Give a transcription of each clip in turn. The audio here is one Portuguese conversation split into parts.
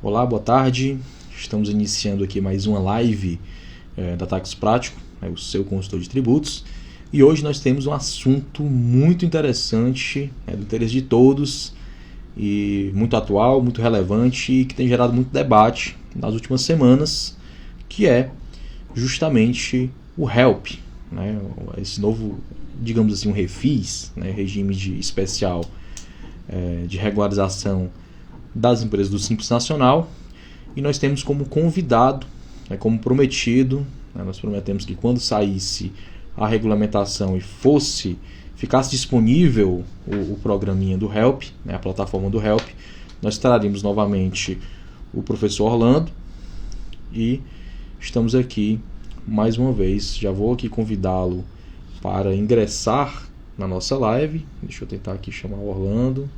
Olá, boa tarde. Estamos iniciando aqui mais uma live da Tax Prático, o seu consultor de tributos. E hoje nós temos um assunto muito interessante, do interesse de todos, e muito atual, muito relevante e que tem gerado muito debate nas últimas semanas, que é justamente o HELP, né? Esse novo, digamos assim, um refis, né? Regime especial de regularização das empresas do Simples Nacional. E nós temos como convidado, como prometido, nós prometemos que quando saísse a regulamentação e ficasse disponível o programinha do Help, a plataforma do Help, nós traríamos novamente o professor Orlando e estamos aqui mais uma vez. Já vou aqui convidá-lo para ingressar na nossa live. Deixa eu tentar aqui chamar o Orlando.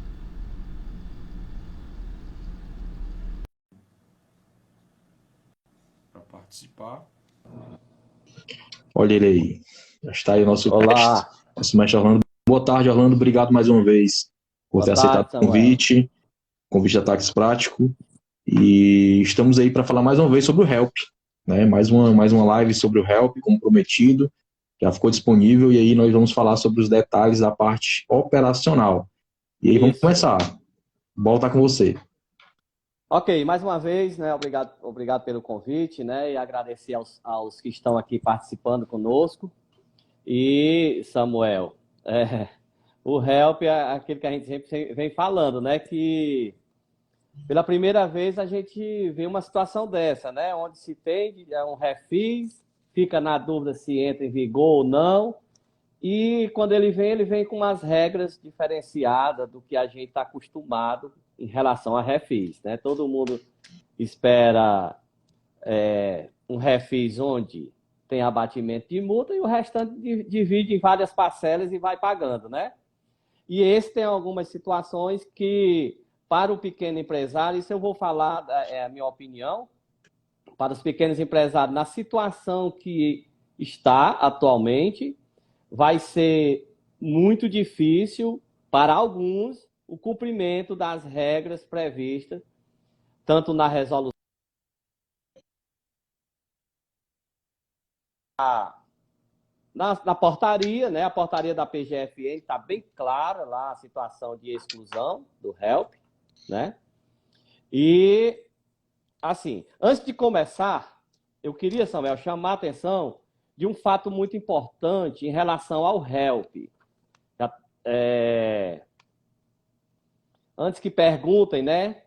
Para participar. Olha ele aí. Já está aí o nosso mestre Orlando. Boa tarde, Orlando. Obrigado mais uma vez por ter aceitado o convite da Tax Prático. E estamos aí para falar mais uma vez sobre o Help. Né? Mais uma live sobre o Help, como prometido. Já ficou disponível e aí nós vamos falar sobre os detalhes da parte operacional. E aí vamos começar. Volta com você. Ok, mais uma vez, né, obrigado pelo convite, né, e agradecer aos que estão aqui participando conosco. E, Samuel, o Help é aquilo que a gente sempre vem falando, né, que pela primeira vez a gente vê uma situação dessa, né, onde se tem um refis, fica na dúvida se entra em vigor ou não, e quando ele vem com umas regras diferenciadas do que a gente está acostumado em relação a refis, né? Todo mundo espera um refis onde tem abatimento de multa e o restante divide em várias parcelas e vai pagando, né? E esse tem algumas situações que, para o pequeno empresário, isso eu vou falar, é a minha opinião, para os pequenos empresários, na situação que está atualmente, vai ser muito difícil para alguns o cumprimento das regras previstas, tanto na resolução, na portaria, né? A portaria da PGFN está bem clara lá a situação de exclusão do HELP, né? E, assim, antes de começar, eu queria, Samuel, chamar a atenção de um fato muito importante em relação ao HELP. Antes que perguntem, né?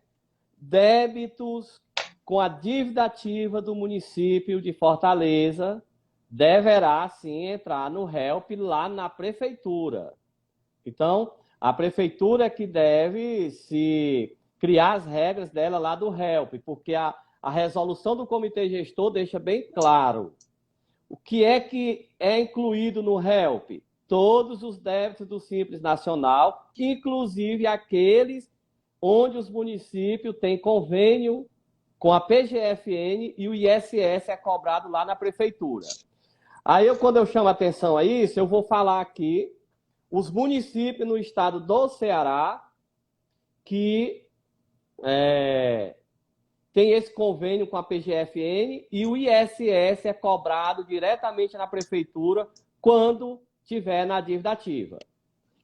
Débitos com a dívida ativa do município de Fortaleza deverá, sim, entrar no HELP lá na prefeitura. Então, a prefeitura é que deve se criar as regras dela lá do HELP, porque a resolução do comitê gestor deixa bem claro o que é incluído no HELP. Todos os débitos do Simples Nacional, inclusive aqueles onde os municípios têm convênio com a PGFN e o ISS é cobrado lá na prefeitura. Aí, quando eu chamo a atenção a isso, eu vou falar aqui os municípios no estado do Ceará que tem esse convênio com a PGFN e o ISS é cobrado diretamente na prefeitura quando tiver na dívida ativa.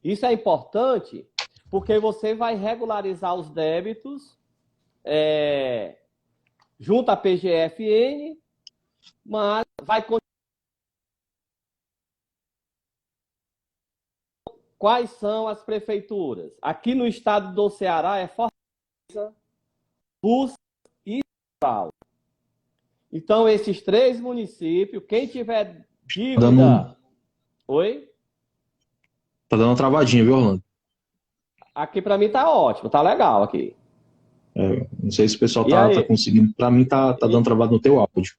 Isso é importante porque você vai regularizar os débitos junto à PGFN, mas vai continuar. Quais são as prefeituras? Aqui no estado do Ceará é Fortaleza, Busca e Sal. Então, esses três municípios, quem tiver dívida... Oi? Tá dando uma travadinha, viu, Orlando? Aqui para mim tá ótimo, tá legal aqui. Não sei se o pessoal tá conseguindo. Para mim tá dando travado no teu áudio.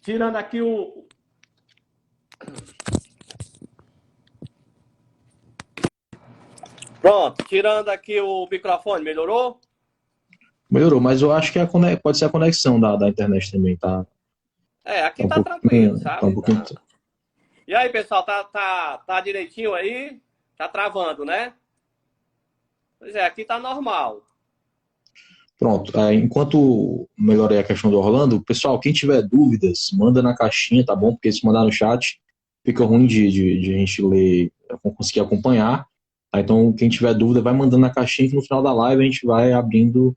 Tirando aqui o... Pronto, tirando aqui o microfone, melhorou? Melhorou, mas eu acho que pode ser a conexão da internet também, tá? Aqui tá tranquilo, sabe? Tá um pouquinho... E aí, pessoal, tá direitinho aí? Tá travando, né? Pois é, aqui está normal. Pronto. Enquanto melhorei a questão do Orlando, pessoal, quem tiver dúvidas, manda na caixinha, tá bom? Porque se mandar no chat, fica ruim de a gente ler, conseguir acompanhar. Tá? Então, quem tiver dúvida, vai mandando na caixinha que no final da live a gente vai abrindo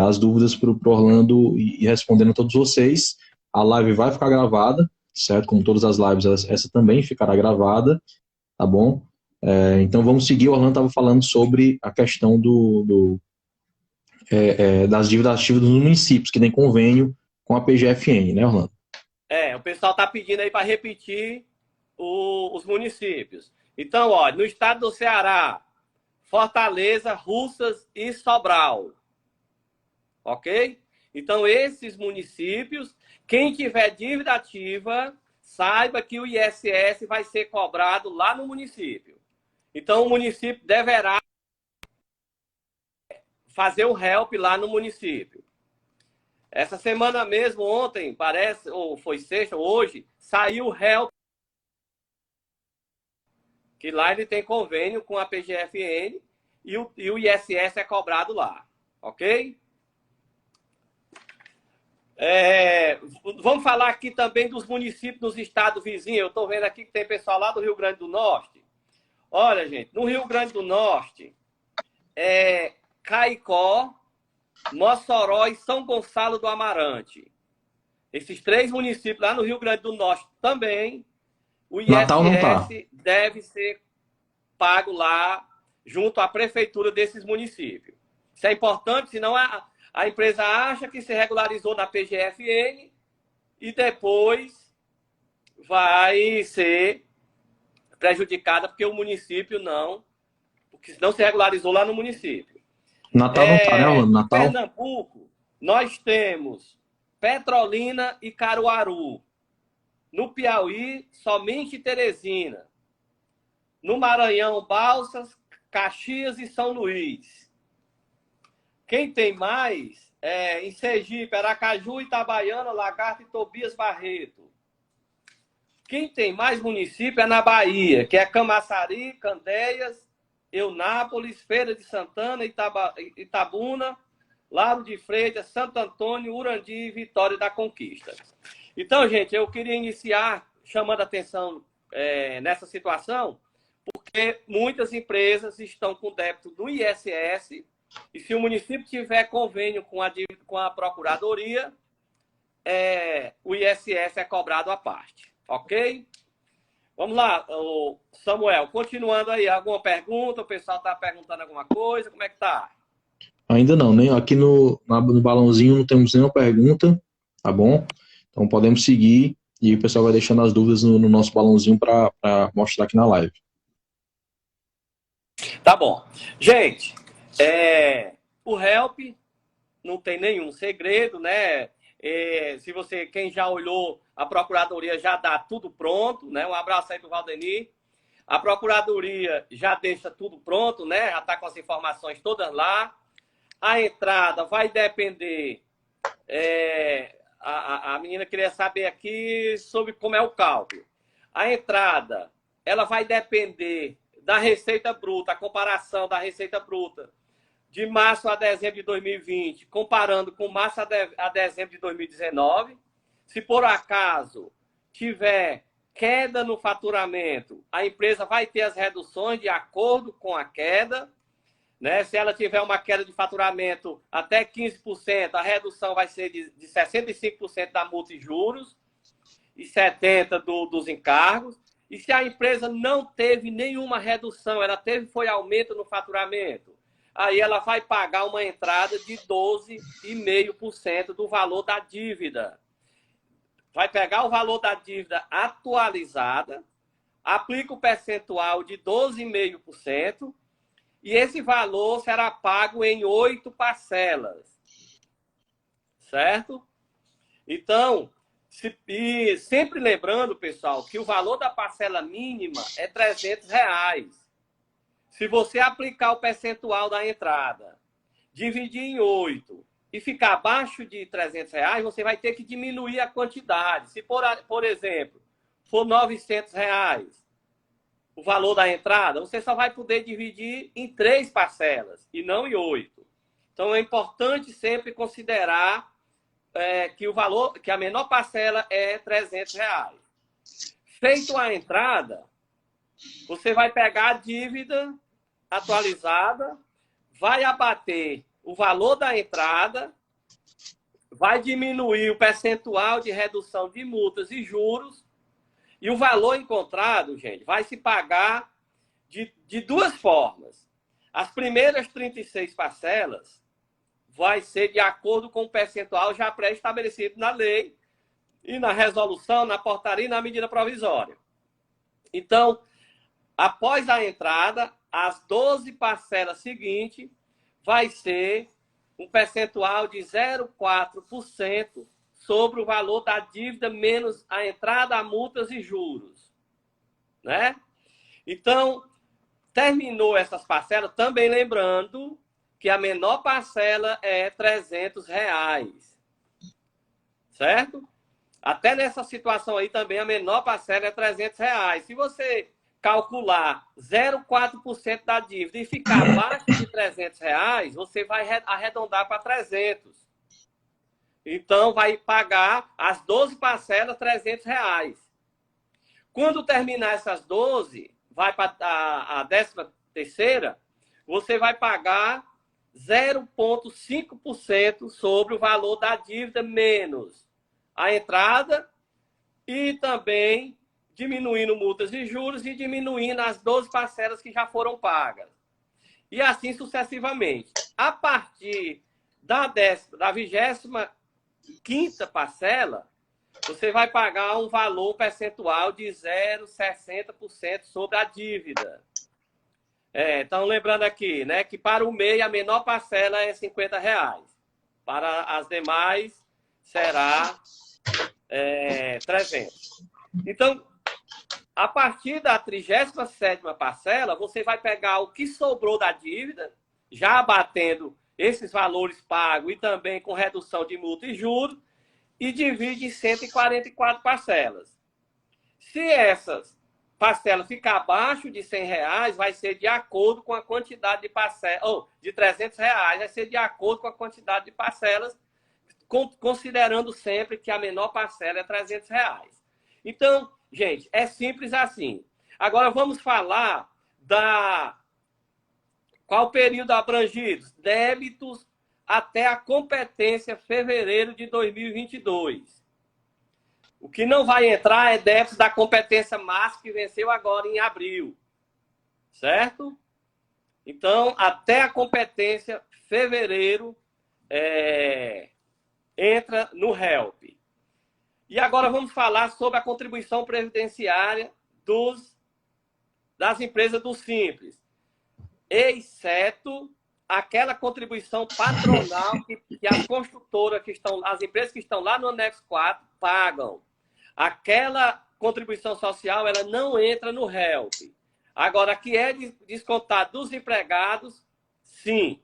as dúvidas para o Orlando e respondendo a todos vocês. A live vai ficar gravada, certo? Como todas as lives, essa também ficará gravada, tá bom? Então vamos seguir. O Orlando estava falando sobre a questão das dívidas ativas dos municípios, que tem convênio com a PGFN, né, Orlando? O pessoal está pedindo aí para repetir os municípios. Então, ó, no estado do Ceará, Fortaleza, Russas e Sobral. Ok? Então, esses municípios, quem tiver dívida ativa, saiba que o ISS vai ser cobrado lá no município. Então, o município deverá fazer o help lá no município. Essa semana mesmo, ontem, parece, ou foi sexta, ou hoje, saiu o help, que lá ele tem convênio com a PGFN e o ISS é cobrado lá. Ok? Vamos falar aqui também dos municípios dos estados vizinhos. Eu estou vendo aqui que tem pessoal lá do Rio Grande do Norte. Olha, gente, no Rio Grande do Norte, Caicó, Mossoró e São Gonçalo do Amarante. Esses 3 municípios lá no Rio Grande do Norte também, o Natal não tá. ISS deve ser pago lá junto à prefeitura desses municípios. Isso é importante, senão a empresa acha que se regularizou na PGFN e depois vai ser prejudicada porque o município não, porque não se regularizou lá no município. Natal não tá, né, Orlando? Em Natal. Pernambuco, nós temos Petrolina e Caruaru. No Piauí, somente Teresina. No Maranhão, Balsas, Caxias e São Luís. Quem tem mais em Sergipe, Aracaju, Itabaiana, Lagarto e Tobias Barreto. Quem tem mais município é na Bahia, que é Camaçari, Candeias, Eunápolis, Feira de Santana, Itabuna, Lauro de Freitas, Santo Antônio, Urandi e Vitória da Conquista. Então, gente, eu queria iniciar chamando a atenção nessa situação, porque muitas empresas estão com débito do ISS e se o município tiver convênio com a Procuradoria, o ISS é cobrado à parte. Ok? Vamos lá, Samuel, continuando aí, alguma pergunta? O pessoal está perguntando alguma coisa? Como é que tá? Ainda não, nem aqui no balãozinho não temos nenhuma pergunta, tá bom? Então podemos seguir e o pessoal vai deixando as dúvidas no nosso balãozinho para mostrar aqui na live. Tá bom. Gente, o Help não tem nenhum segredo, né? Quem já olhou, a Procuradoria já dá tudo pronto, né? Um abraço aí pro Valdemir. A Procuradoria já deixa tudo pronto, né? Já está com as informações todas lá. A entrada vai depender. A menina queria saber aqui sobre como é o cálculo. A entrada, ela vai depender da receita bruta, a comparação da receita bruta de março a dezembro de 2020, comparando com março a dezembro de 2019. Se por acaso tiver queda no faturamento, a empresa vai ter as reduções de acordo com a queda. Né? Se ela tiver uma queda de faturamento até 15%, a redução vai ser de 65% da multa e juros e 70% dos encargos. E se a empresa não teve nenhuma redução, ela foi aumento no faturamento, aí ela vai pagar uma entrada de 12,5% do valor da dívida. Vai pegar o valor da dívida atualizada, aplica o percentual de 12,5%, e esse valor será pago em 8 parcelas. Certo? Então, sempre lembrando, pessoal, que o valor da parcela mínima é R$300. Se você aplicar o percentual da entrada, dividir em 8 e ficar abaixo de R$300, você vai ter que diminuir a quantidade. Se, por exemplo, for R$900, o valor da entrada, você só vai poder dividir em 3 parcelas e não em 8. Então, é importante sempre considerar que a menor parcela é R$300. Feito a entrada, você vai pegar a dívida atualizada, vai abater o valor da entrada, vai diminuir o percentual de redução de multas e juros, e o valor encontrado, gente, vai se pagar de 2 formas. As primeiras 36 parcelas vai ser de acordo com o percentual já pré-estabelecido na lei e na resolução, na portaria e na medida provisória. Então, após a entrada, as 12 parcelas seguintes vai ser um percentual de 0,4% sobre o valor da dívida menos a entrada, a multas e juros. Né? Então, terminou essas parcelas, também lembrando que a menor parcela é R$300. Certo? Até nessa situação aí também a menor parcela é R$300. Se você calcular 0,4% da dívida e ficar abaixo de R$300, você vai arredondar para 300. Então, vai pagar as 12 parcelas R$300. Quando terminar essas 12, vai para a 13ª, você vai pagar 0,5% sobre o valor da dívida menos a entrada e também diminuindo multas e juros e diminuindo as 12 parcelas que já foram pagas. E assim sucessivamente. A partir da 25ª parcela, você vai pagar um valor percentual de 0,60% sobre a dívida. Então, lembrando aqui, né, que para o MEI a menor parcela é R$50. Para as demais será 300. Então, a partir da 37ª parcela, você vai pegar o que sobrou da dívida, já abatendo esses valores pagos e também com redução de multa e juros, e divide em 144 parcelas. Se essas parcelas ficar abaixo de R$100, vai ser de acordo com a quantidade de parcelas, ou de R$300, vai ser de acordo com a quantidade de parcelas, considerando sempre que a menor parcela é R$300. Então, gente, é simples assim. Agora vamos falar qual o período abrangido? Débitos até a competência fevereiro de 2022. O que não vai entrar é débitos da competência máxima que venceu agora em abril. Certo? Então, até a competência fevereiro entra no HELP. E agora vamos falar sobre a contribuição previdenciária das empresas do Simples, exceto aquela contribuição patronal que as construtoras as empresas que estão lá no anexo 4 pagam. Aquela contribuição social, ela não entra no HELP. Agora, que é descontado dos empregados, sim.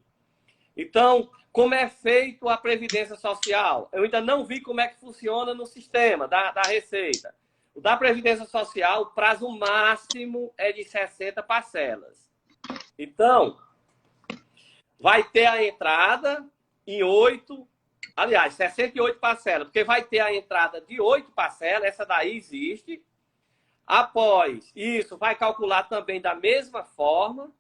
Então, como é feito a Previdência Social? Eu ainda não vi como é que funciona no sistema da Receita. O da Previdência Social, o prazo máximo é de 60 parcelas. Então, vai ter a entrada em 68 parcelas, porque vai ter a entrada de 8 parcelas, essa daí existe. Após isso, vai calcular também da mesma forma,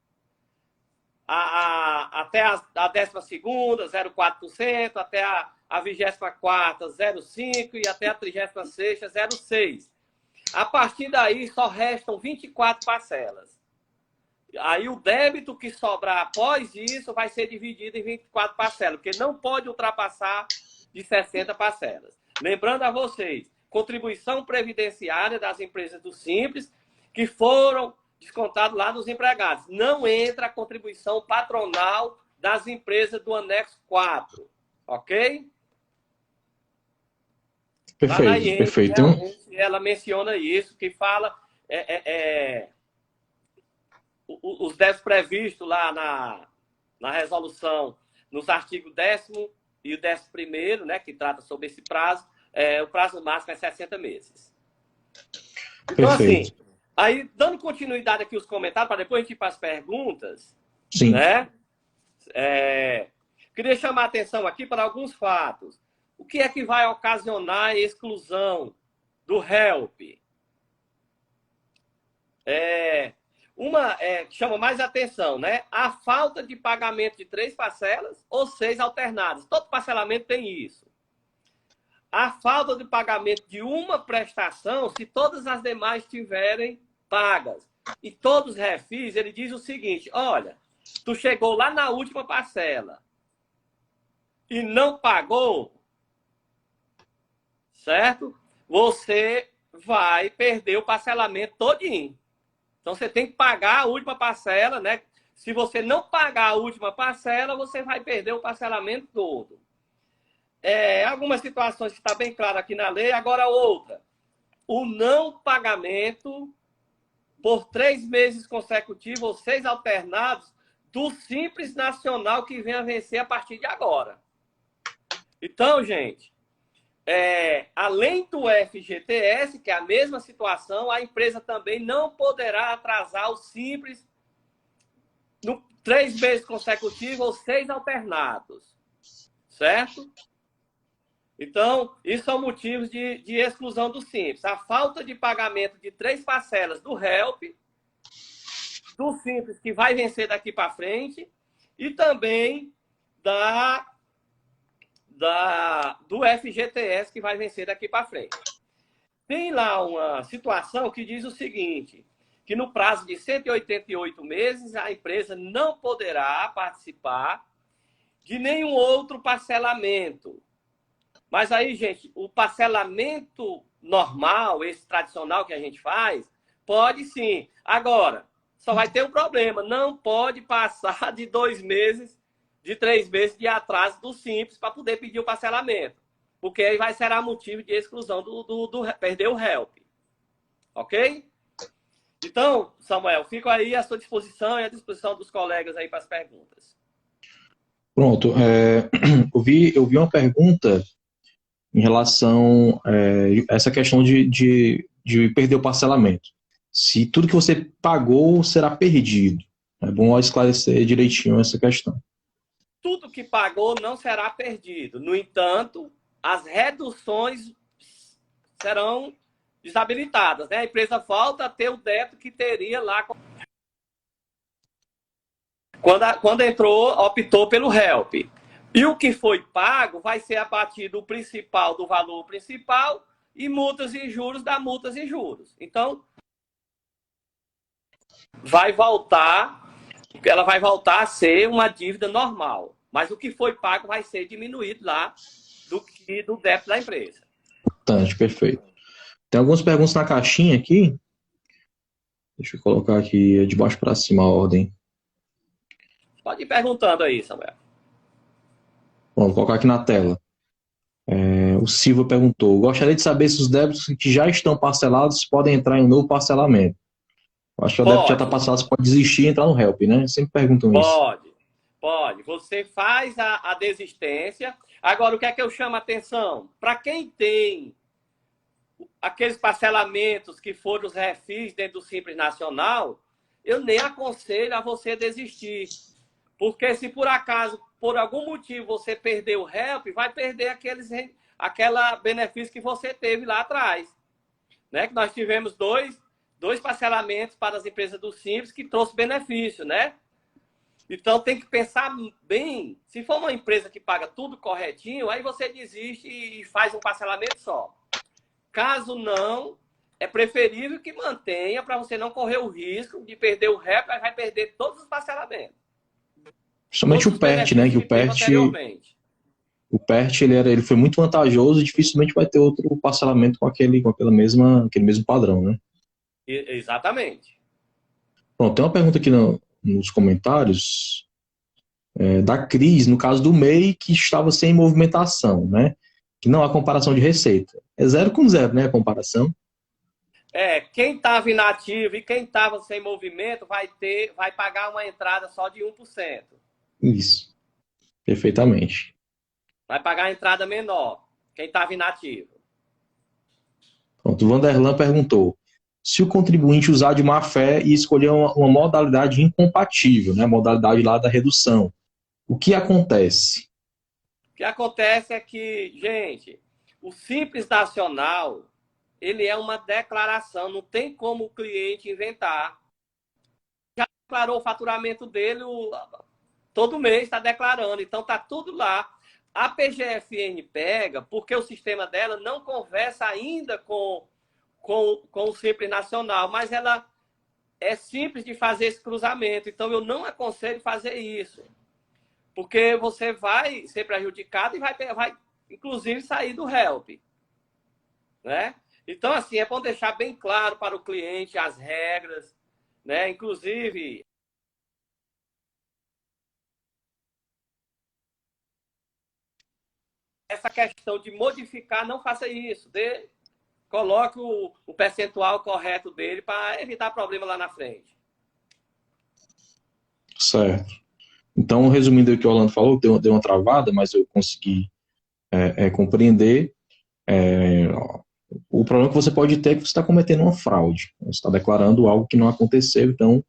até a 12ª, 0,4%, até a 24ª, 0,5%, e até a 36ª, 0,6%. A partir daí, só restam 24 parcelas. Aí o débito que sobrar após isso vai ser dividido em 24 parcelas, porque não pode ultrapassar de 60 parcelas. Lembrando a vocês, contribuição previdenciária das empresas do Simples, que foram descontados lá dos empregados. Não entra a contribuição patronal das empresas do anexo 4. Ok? Perfeito, lá na IEM, perfeito. ela menciona isso, que fala os débitos previstos lá na resolução, nos artigos 10º e o 11º, né, que trata sobre esse prazo, o prazo máximo é 60 meses. Então, Perfeito. assim, Aí, dando continuidade aqui os comentários, para depois a gente ir para as perguntas, Sim. né? Queria chamar a atenção aqui para alguns fatos. O que é que vai ocasionar a exclusão do HELP? Que chama mais atenção, né? A falta de pagamento de 3 parcelas ou 6 alternadas. Todo parcelamento tem isso. A falta de pagamento de uma prestação se todas as demais estiverem pagas. E todos os refis, ele diz o seguinte, olha, tu chegou lá na última parcela e não pagou, certo? Você vai perder o parcelamento todinho. Então, você tem que pagar a última parcela, né? Se você não pagar a última parcela, você vai perder o parcelamento todo. Algumas situações que está bem claro aqui na lei. Agora, outra. O não pagamento por 3 meses consecutivos ou 6 alternados do Simples Nacional que vem a vencer a partir de agora. Então, gente, além do FGTS, que é a mesma situação, a empresa também não poderá atrasar o Simples no 3 meses consecutivos ou 6 alternados. Certo? Então, isso são motivos de exclusão do Simples. A falta de pagamento de 3 parcelas do HELP, do Simples, que vai vencer daqui para frente, e também do FGTS, que vai vencer daqui para frente. Tem lá uma situação que diz o seguinte, que no prazo de 188 meses, a empresa não poderá participar de nenhum outro parcelamento. Mas aí, gente, o parcelamento normal, esse tradicional que a gente faz, pode sim. Agora, só vai ter um problema, não pode passar de 2 meses, de 3 meses de atraso do Simples para poder pedir o parcelamento. Porque aí será motivo de exclusão perder o HELP. Ok? Então, Samuel, fico aí à sua disposição e à disposição dos colegas aí para as perguntas. Pronto. Eu vi uma pergunta em relação a essa questão de perder o parcelamento. Se tudo que você pagou será perdido. É bom esclarecer direitinho essa questão. Tudo que pagou não será perdido. No entanto, as reduções serão desabilitadas, né? A empresa volta a ter o débito que teria lá quando entrou, optou pelo HELP. E o que foi pago vai ser abatido o principal do valor principal e multas e juros da multas e juros. Então, ela vai voltar a ser uma dívida normal. Mas o que foi pago vai ser diminuído lá do débito da empresa. Perfeito. Tem algumas perguntas na caixinha aqui. Deixa eu colocar aqui de baixo para cima a ordem. Pode ir perguntando aí, Samuel. Vou colocar aqui na tela. O Silva perguntou: gostaria de saber se os débitos que já estão parcelados podem entrar em um novo parcelamento. Acho que o débito já está parcelado, você pode desistir e entrar no HELP, né? Sempre perguntam isso. Pode. Você faz a desistência. Agora, o que é que eu chamo a atenção? Para quem tem aqueles parcelamentos que foram os refis dentro do Simples Nacional, eu nem aconselho a você desistir. Porque se por acaso, por algum motivo, você perder o HELP, vai perder aquela benefício que você teve lá atrás. Né? Que nós tivemos dois parcelamentos para as empresas do Simples que trouxe benefício, né? Então tem que pensar bem. Se for uma empresa que paga tudo corretinho, aí você desiste e faz um parcelamento só. Caso não, é preferível que mantenha para você não correr o risco de perder o HELP, aí vai perder todos os parcelamentos. Principalmente o PERT, né? Que o PERT ele foi muito vantajoso e dificilmente vai ter outro parcelamento com aquele mesmo padrão, né? Exatamente. Bom, tem uma pergunta aqui nos comentários da Cris, no caso do MEI, que estava sem movimentação, né? Que não há comparação de receita. É 0 com 0, né? A comparação. Quem estava inativo e quem estava sem movimento vai pagar uma entrada só de 1%. Isso. Perfeitamente. Vai pagar a entrada menor, quem estava inativo. Pronto, o Vanderlan perguntou: se o contribuinte usar de má fé e escolher uma modalidade incompatível, né, a modalidade lá da redução, o que acontece? O que acontece é que, gente, o Simples Nacional, ele é uma declaração, não tem como o cliente inventar. Já declarou o faturamento dele, todo mês está declarando, então está tudo lá. A PGFN pega, porque o sistema dela não conversa ainda com o Simples Nacional, mas ela é simples de fazer esse cruzamento, então eu não aconselho fazer isso. Porque você vai ser prejudicado e vai inclusive, sair do help. Né? Então, assim, é bom deixar bem claro para o cliente as regras, né? Inclusive, essa questão de modificar, não faça isso. Coloque o percentual correto dele para evitar problema lá na frente. Certo. Então, resumindo o que o Orlando falou, deu uma travada, mas eu consegui compreender. O problema que você pode ter é que você está cometendo uma fraude. Você está declarando algo que não aconteceu. Então,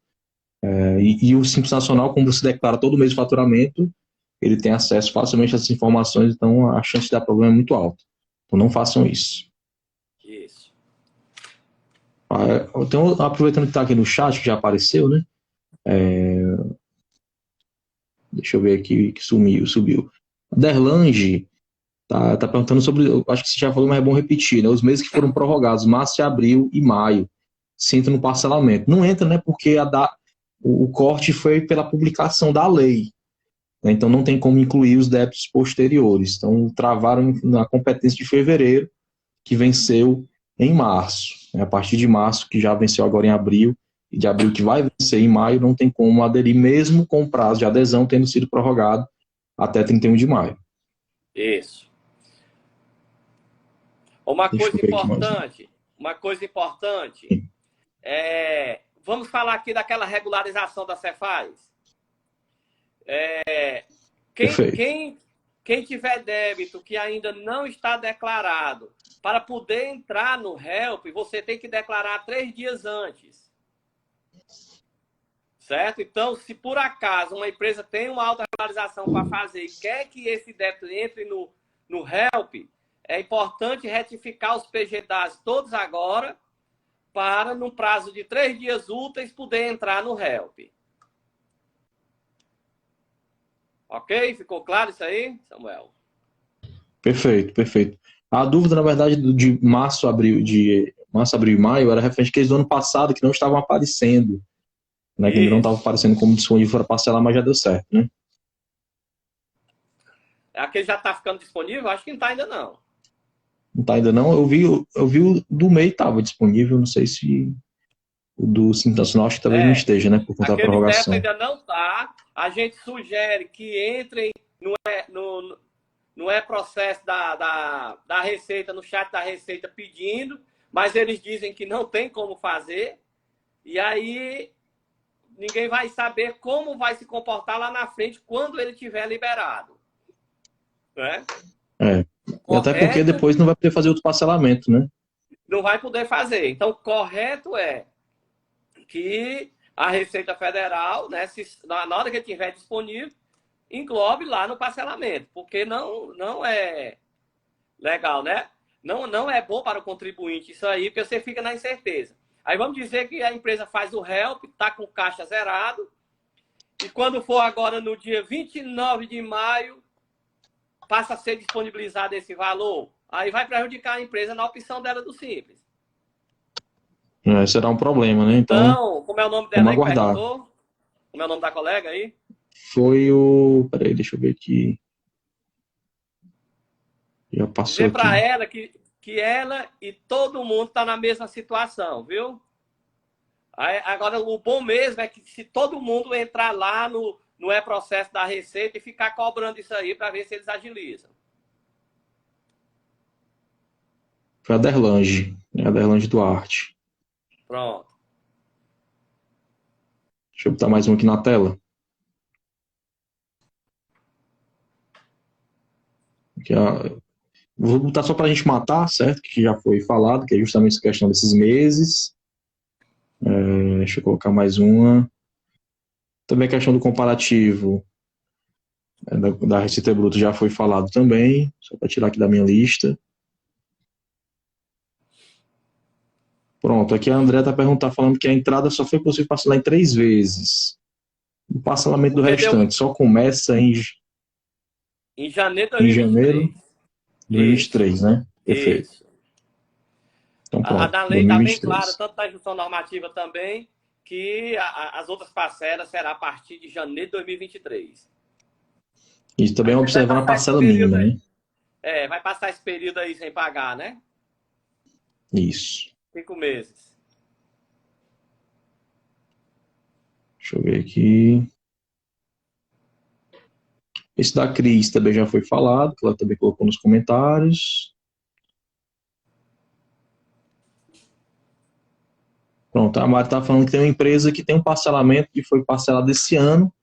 e o Simples Nacional, como você declara todo mês o faturamento, ele tem acesso facilmente a essas informações, então a chance de dar problema é muito alta. Então, não façam isso. Isso. Então, aproveitando que está aqui no chat, que já apareceu, né? Deixa eu ver aqui que subiu. Derlange tá perguntando sobre, eu acho que você já falou, mas é bom repetir, né? Os meses que foram prorrogados, março, abril e maio, se entra no parcelamento. Não entra, né? Porque o corte foi pela publicação da lei. Né? Então não tem como incluir os débitos posteriores. Então travaram na competência de fevereiro, que venceu em março. Né? A partir de março, que já venceu agora em abril, e de abril que vai vencer em maio, não tem como aderir, mesmo com o prazo de adesão tendo sido prorrogado até 31 de maio. Isso. Uma coisa importante, vamos falar aqui daquela regularização da Cefaz. Quem tiver débito que ainda não está declarado, para poder entrar no HELP, você tem que declarar 3 dias antes. Certo? Então, se por acaso uma empresa tem uma alta regularização para fazer e quer que esse débito entre no HELP, é importante retificar os PGDAs todos agora, para, no prazo de 3 dias úteis, poder entrar no HELP. Ok? Ficou claro isso aí, Samuel? Perfeito. A dúvida, na verdade, de março, abril e maio era referente àqueles do ano passado que não estavam aparecendo. Né, que ainda não estava aparecendo como disponível para parcelar, mas já deu certo, né? Aquele já está ficando disponível? Acho que não está ainda não. Não está ainda não? Eu vi o do MEI estava disponível, não sei se o do Simples Nacional, acho que talvez não esteja, né? Por conta da prorrogação. Ainda não está. A gente sugere que entrem no processo da Receita, no chat da Receita pedindo, mas eles dizem que não tem como fazer. E aí ninguém vai saber como vai se comportar lá na frente quando ele tiver liberado. Né? E até porque depois não vai poder fazer outro parcelamento, né? Não vai poder fazer. Então, correto é que a Receita Federal, né, na hora que ele tiver disponível, englobe lá no parcelamento, porque não é legal, né? Não é bom para o contribuinte isso aí, porque você fica na incerteza. Aí vamos dizer que a empresa faz o HELP, está com caixa zerado, e quando for agora no dia 29 de maio, passa a ser disponibilizado esse valor, aí vai prejudicar a empresa na opção dela do Simples. Será um problema, né? Então como é o nome dela aí que aguardar. perguntou? Como é o nome da colega aí? Foi o... Peraí, deixa eu ver aqui. Já passou dizer para aqui. ela que ela e todo mundo está na mesma situação, viu? Agora, o bom mesmo é que se todo mundo entrar lá no processo da Receita e ficar cobrando isso aí para ver se eles agilizam. Foi a Derlange, né? A Derlange Duarte. Pronto. Deixa eu botar mais um aqui na tela. Aqui, vou botar só para a gente matar, certo? Que já foi falado, que é justamente essa questão desses meses. Deixa eu colocar mais uma. Também a questão do comparativo da Receita Bruta já foi falado também, só para tirar aqui da minha lista. Pronto, aqui a André está perguntando, falando que a entrada só foi possível parcelar em 3 vezes. O parcelamento do Porque deu restante só começa em janeiro de em janeiro 2023. de 2023, né? Perfeito. Isso. Então A pronto, da lei está bem clara, 2023. tanto na instrução normativa também, que as outras parcelas será a partir de janeiro de 2023. E também Aí você vai observando a passar esse parcela período mínima, aí. né? Vai passar esse período aí sem pagar, né? Isso. 5 meses. Deixa eu ver aqui. Esse da Cris também já foi falado, que ela também colocou nos comentários. Pronto, a Mari está falando que tem uma empresa que tem um parcelamento que foi parcelado esse ano,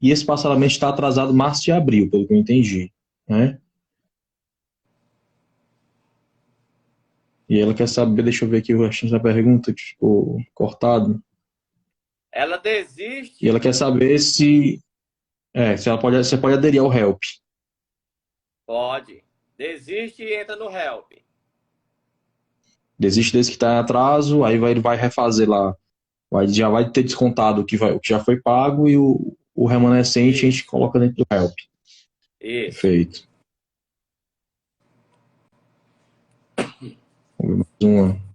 e esse parcelamento está atrasado março e abril, pelo que eu entendi, né? E ela quer saber, deixa eu ver aqui o restinho da pergunta que ficou cortado. Ela E ela desiste, quer saber se ela pode, você pode aderir ao HELP. pode. Desiste e entra no help. Desiste desse que está em atraso, aí vai refazer lá. Já vai ter descontado o que já foi pago e o remanescente a gente Isso, coloca dentro do HELP. isso. Perfeito. Vamos ver mais uma.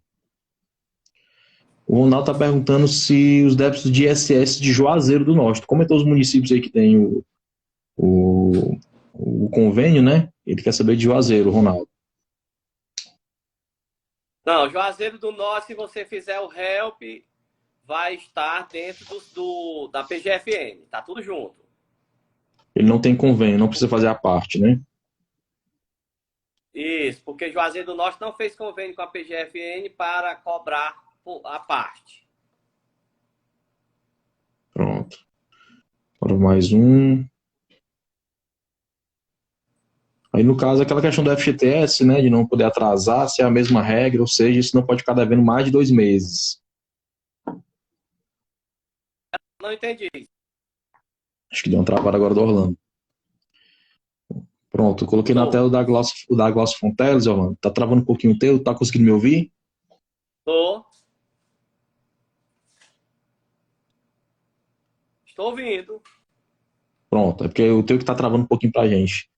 O Ronaldo está perguntando se os débitos de ISS de Juazeiro do Norte. Como é que os municípios aí que tem o, o convênio, né? Ele quer saber de Juazeiro, Ronaldo. Não, Juazeiro do Norte, se você fizer o help, vai estar dentro da PGFN. Tá tudo junto. Ele não tem convênio, não precisa fazer a parte, né? Isso, porque Juazeiro do Norte não fez convênio com a PGFN para cobrar a parte. Pronto. Agora mais um. Aí, no caso, aquela questão do FGTS, né, de não poder atrasar, se é a mesma regra, ou seja, isso não pode ficar devendo mais de 2 meses. Não entendi. Acho que deu um trabalho agora do Orlando. Pronto, eu coloquei na Tô, tela o da Glaucio Fonteles, Orlando. Tá travando um pouquinho o teu, tá conseguindo me ouvir? tô. Estou ouvindo. Pronto, é porque o teu que tá travando um pouquinho pra gente.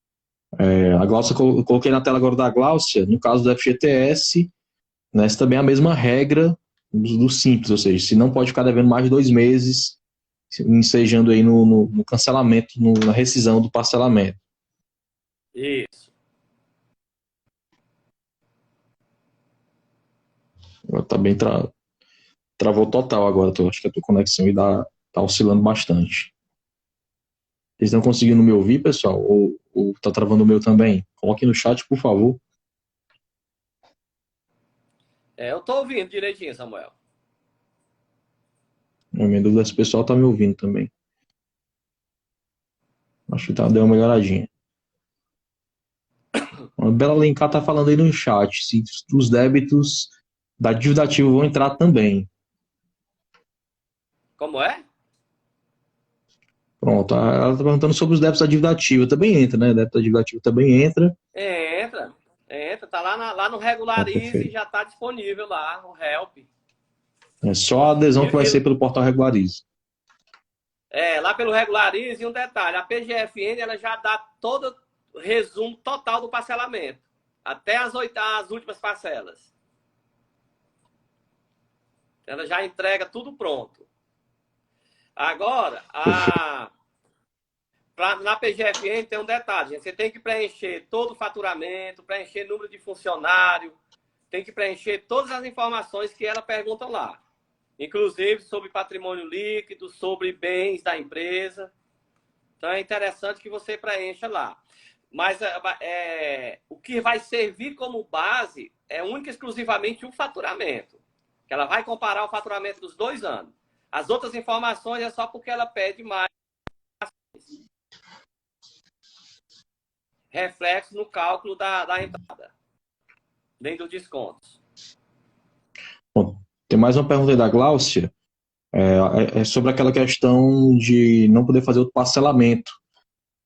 A Glaucia, eu coloquei na tela agora da Glaucia, no caso do FGTS, né, essa também é a mesma regra do Simples, ou seja, se não pode ficar devendo mais de 2 meses, ensejando aí no cancelamento, na rescisão do parcelamento. Isso. Agora tá bem travou total agora, acho que a tua conexão aí tá oscilando bastante. Vocês estão conseguindo me ouvir, pessoal? Ou tá travando o meu também? Coloque no chat, por favor. Eu tô ouvindo direitinho, Samuel. A minha dúvida é se o pessoal tá me ouvindo também. Acho que deu uma melhoradinha. A Bela Alencar tá falando aí no chat se os débitos da dívida ativa vão entrar também. Como é? Pronto, ela tá perguntando sobre os débitos da dívida ativa. Também entra, né? Débito da dívida ativa também entra. Entra. Entra. Tá lá no Ah, Regularize, perfeito. já tá disponível lá, no help. É só a adesão que vai ser pelo portal Regularize. Lá pelo Regularize, e um detalhe, a PGFN ela já dá todo o resumo total do parcelamento, até as últimas parcelas. Ela já entrega tudo pronto. Agora, na PGFN tem um detalhe, você tem que preencher todo o faturamento, preencher número de funcionário, tem que preencher todas as informações que ela pergunta lá. Inclusive sobre patrimônio líquido, sobre bens da empresa. Então é interessante que você preencha lá. Mas o que vai servir como base é única e exclusivamente o faturamento. Que ela vai comparar o faturamento dos 2 anos. As outras informações é só porque ela pede mais reflexo no cálculo da entrada, nem dos descontos. Bom, tem tem mais uma pergunta aí da Gláucia, é sobre aquela questão de não poder fazer outro parcelamento,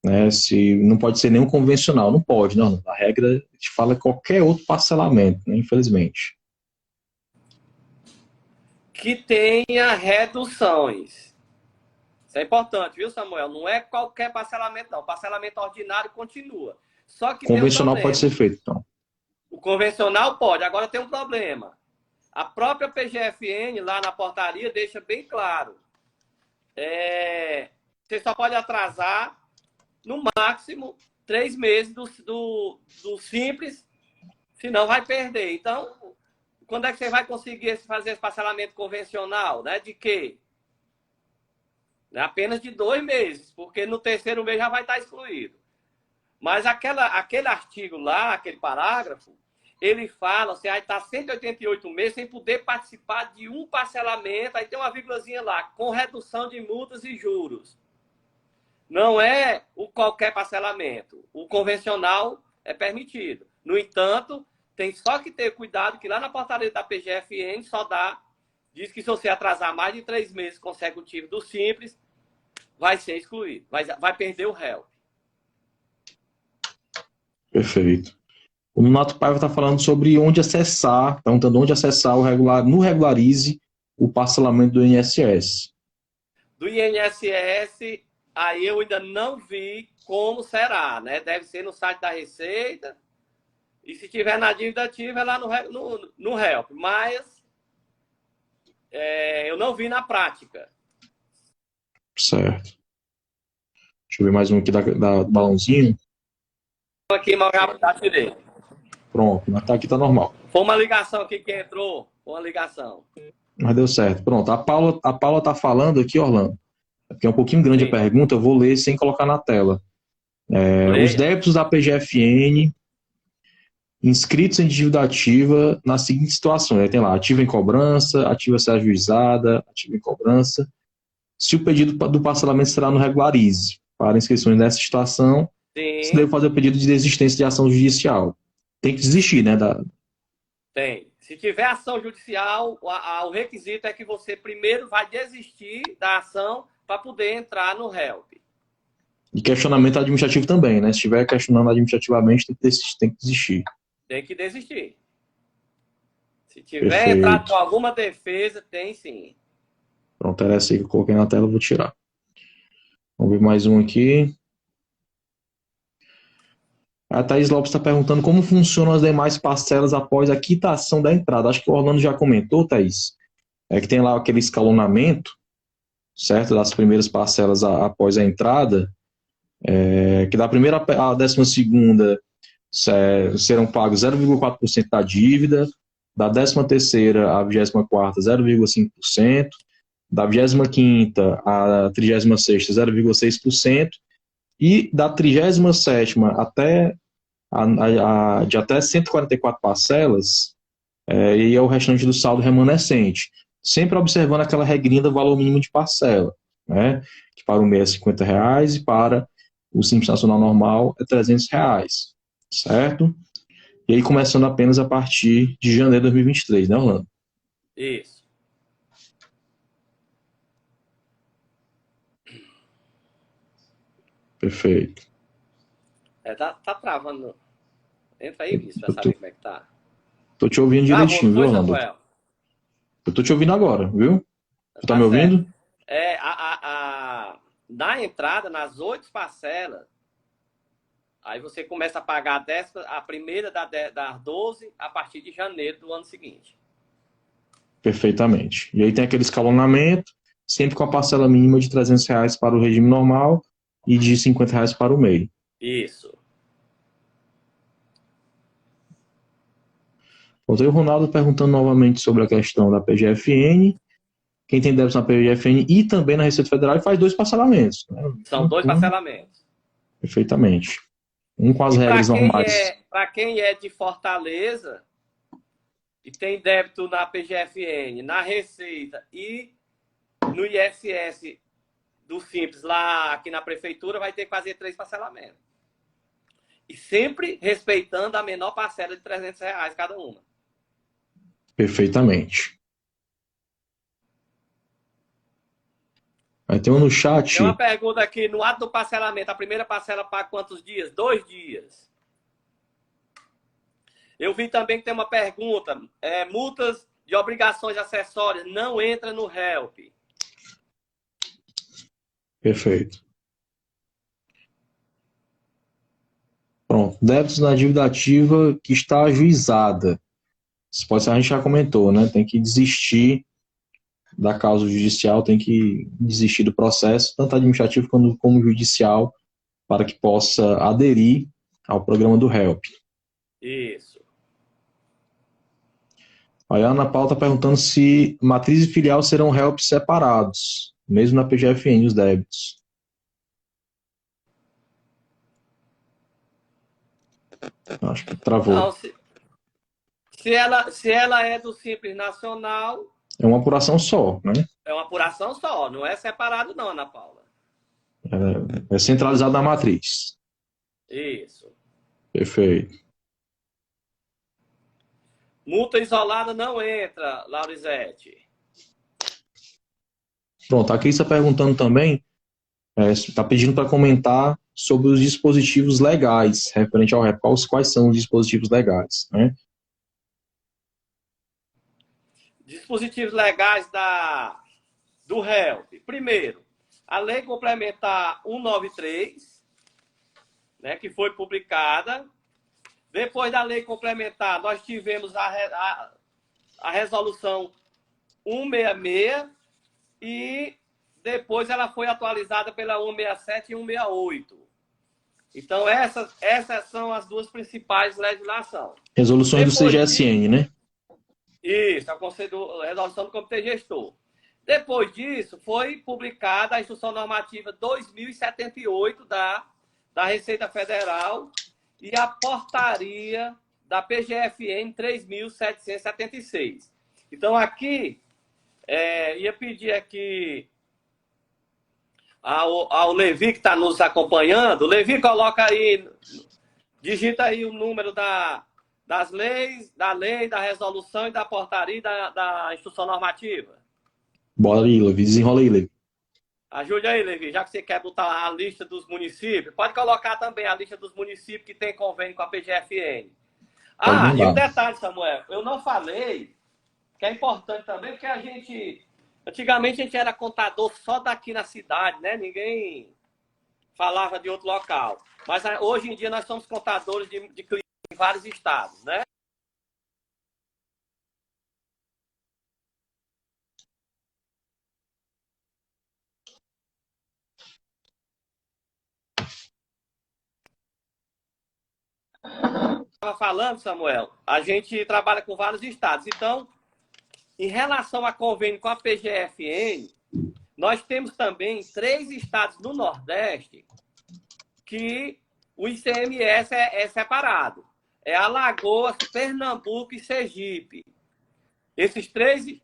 né? Se não pode ser nenhum convencional, não pode, não. A regra te fala qualquer outro parcelamento, né? Infelizmente. Que tenha reduções. Isso é importante, viu, Samuel? Não é qualquer parcelamento, não. O parcelamento ordinário continua. Só que tem um Convencional pode ser problema. feito, então. O convencional pode, agora tem um problema. A própria PGFN, lá na portaria, deixa bem claro. Você só pode atrasar, no máximo, 3 meses do simples, senão vai perder. Então, quando é que você vai conseguir fazer esse parcelamento convencional? Né? De quê? Apenas de 2 meses, porque no terceiro mês já vai estar excluído. Mas aquele artigo lá, aquele parágrafo, ele fala, você vai estar 188 meses sem poder participar de um parcelamento, aí tem uma vírgulazinha lá, com redução de multas e juros. Não é o qualquer parcelamento. O convencional é permitido. No entanto, tem só que ter cuidado que lá na portaria da PGFN diz que se você atrasar mais de 3 meses consecutivos do Simples, vai ser excluído, vai perder o réu. Perfeito. O Nato Paiva está falando sobre onde acessar, perguntando onde acessar no Regularize o parcelamento do INSS. Do INSS, aí eu ainda não vi como será, né? Deve ser no site da Receita, e se tiver na dívida ativa é lá no Help, mas eu não vi na prática. Certo. Deixa eu ver mais um aqui do balãozinho. Aqui, mas já tirei. Pronto, aqui tá normal. Foi uma ligação aqui que entrou, uma ligação. Mas deu certo. Pronto, a Paula tá falando aqui, Orlando, porque é um pouquinho grande. Sim. A pergunta, eu vou ler sem colocar na tela. Os débitos da PGFN inscritos em dívida ativa nas seguintes situações. Aí tem lá, ativa em cobrança, ativa a ser ajuizada, ativa em cobrança. Se o pedido do parcelamento será no Regularize. Para inscrições nessa situação, você deve fazer o pedido de desistência de ação judicial. Tem que desistir, né? Tem. Se tiver ação judicial, o requisito é que você primeiro vai desistir da ação para poder entrar no HELP. E questionamento administrativo também, né? Se estiver questionando administrativamente, tem que desistir. Tem que desistir. Se tiver entrado com alguma defesa, tem sim. Pronto, era essa aí que eu coloquei na tela, eu vou tirar. Vamos ver mais um aqui. A Thaís Lopes está perguntando como funcionam as demais parcelas após a quitação da entrada. Acho que o Orlando já comentou, Thaís, que tem lá aquele escalonamento, certo? Das primeiras parcelas após a entrada, que da primeira à 12ª serão pagos 0,4% da dívida, da 13ª à 24ª, 0,5%, da 25ª à 36ª, 0,6%, e da 37ª de até 144 parcelas, e é o restante do saldo remanescente. Sempre observando aquela regrinha do valor mínimo de parcela, né? Que para o mês é R$50 e para o Simples Nacional normal é R$300, certo? E aí começando apenas a partir de janeiro de 2023, né, Orlando? Isso. Perfeito. Tá travando. Entra aí, Vinícius, pra saber como é que tá. Tô te ouvindo direitinho, viu, Orlando? Samuel? Eu tô te ouvindo agora, viu? Tu tá me ouvindo? Na entrada, nas 8 parcelas, aí você começa a pagar a primeira das 12 a partir de janeiro do ano seguinte. Perfeitamente. E aí tem aquele escalonamento, sempre com a parcela mínima de R$300 para o regime normal e de R$50 para o MEI. Isso. Voltei o Ronaldo perguntando novamente sobre a questão da PGFN. Quem tem débitos na PGFN e também na Receita Federal faz 2 parcelamentos. Né? São 2 parcelamentos. Perfeitamente. Um com as regras normais. Para quem é de Fortaleza e tem débito na PGFN, na Receita e no ISS do Simples, lá aqui na Prefeitura, vai ter que fazer 3 parcelamentos. E sempre respeitando a menor parcela de R$300 cada uma. Perfeitamente. Aí tem um no chat. Tem uma pergunta aqui, no ato do parcelamento, a primeira parcela paga quantos dias? 2 dias. Eu vi também que tem uma pergunta, multas de obrigações acessórias não entra no HELP. Perfeito. Pronto. Débitos na dívida ativa que está ajuizada. Isso pode ser, a gente já comentou, né? Tem que desistir da causa judicial, tem que desistir do processo, tanto administrativo como judicial, para que possa aderir ao programa do HELP. Isso. Aí a Ana Paula está perguntando se matriz e filial serão HELP separados, mesmo na PGFN, os débitos. Acho que travou. Não, se ela é do Simples Nacional... É uma apuração só, né? É uma apuração só, não é separado não, Ana Paula. É centralizado na matriz. Isso. Perfeito. Multa isolada não entra, Laurizete. Pronto, a Cris está perguntando também, está pedindo para comentar sobre os dispositivos legais referente ao REP. Quais são os dispositivos legais, né? Dispositivos legais do HELP. Primeiro, a Lei Complementar 193, né, que foi publicada. Depois da Lei Complementar, nós tivemos a Resolução 166 e depois ela foi atualizada pela 167 e 168. Então, essas são as duas principais legislações. Resoluções do CGSN, né? Isso, a resolução do Comitê Gestor. Depois disso, foi publicada a Instrução Normativa 2078 da Receita Federal e a portaria da PGFN 3.776. Então, aqui, ia pedir aqui ao Levi, que está nos acompanhando. Levi, coloca aí, digita aí o número das leis, da lei, da resolução e da portaria da instrução normativa. Bora aí, Levi, desenrola aí, Levi. Ajude aí, Levi, já que você quer botar a lista dos municípios, pode colocar também a lista dos municípios que tem convênio com a PGFN. E um detalhe, Samuel, eu não falei, que é importante também, porque antigamente a gente era contador só daqui na cidade, né? Ninguém falava de outro local. Mas hoje em dia nós somos contadores de clientes em vários estados, né? Estava falando, Samuel, a gente trabalha com vários estados. Então, em relação a convênio com a PGFN, nós temos também 3 estados no Nordeste que o ICMS é separado. É Alagoas, Pernambuco e Sergipe. Esses 3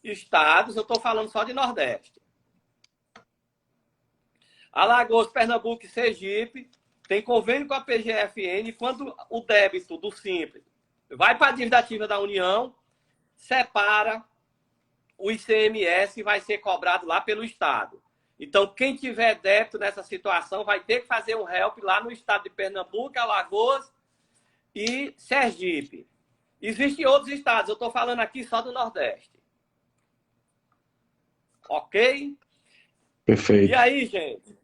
estados, eu estou falando só de Nordeste. Alagoas, Pernambuco e Sergipe tem convênio com a PGFN e quando o débito do Simples vai para a dívida ativa da União, separa o ICMS e vai ser cobrado lá pelo Estado. Então, quem tiver débito nessa situação vai ter que fazer um HELP lá no estado de Pernambuco, Alagoas e Sergipe. Existem outros estados, eu estou falando aqui só do Nordeste. Ok? Perfeito. E aí, gente,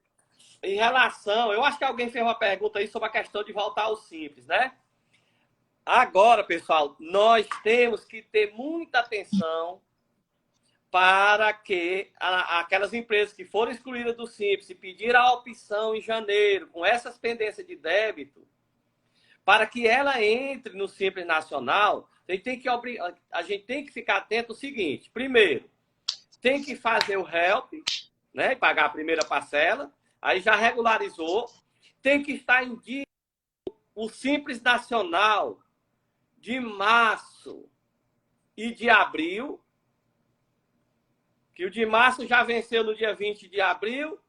em relação... Eu acho que alguém fez uma pergunta aí sobre a questão de voltar ao Simples, né? Agora, pessoal, nós temos que ter muita atenção para que aquelas empresas que foram excluídas do Simples e pediram a opção em janeiro, com essas pendências de débito, para que ela entre no Simples Nacional, a gente tem que ficar atento ao seguinte. Primeiro, tem que fazer o HELP, né, e pagar a primeira parcela, aí já regularizou. Tem que estar em dia o Simples Nacional de março e de abril, que o de março já venceu no dia 20 de abril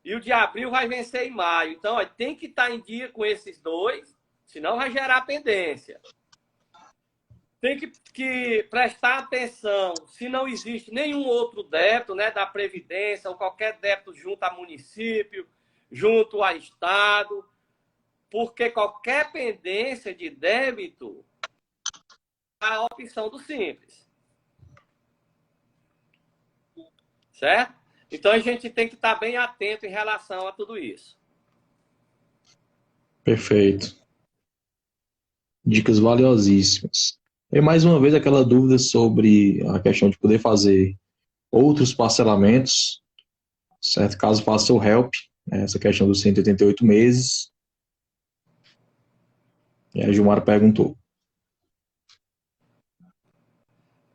e o de abril vai vencer em maio. Então, tem que estar em dia com esses 2, senão vai gerar pendência. tem que prestar atenção se não existe nenhum outro débito, né, da Previdência ou qualquer débito junto a município, junto a Estado, porque qualquer pendência de débito é a opção do Simples. Certo? Então a gente tem que estar bem atento em relação a tudo isso. Perfeito. Dicas valiosíssimas. E mais uma vez aquela dúvida sobre a questão de poder fazer outros parcelamentos, certo? Caso faça o HELP, né, essa questão dos 188 meses. E a Gilmar perguntou.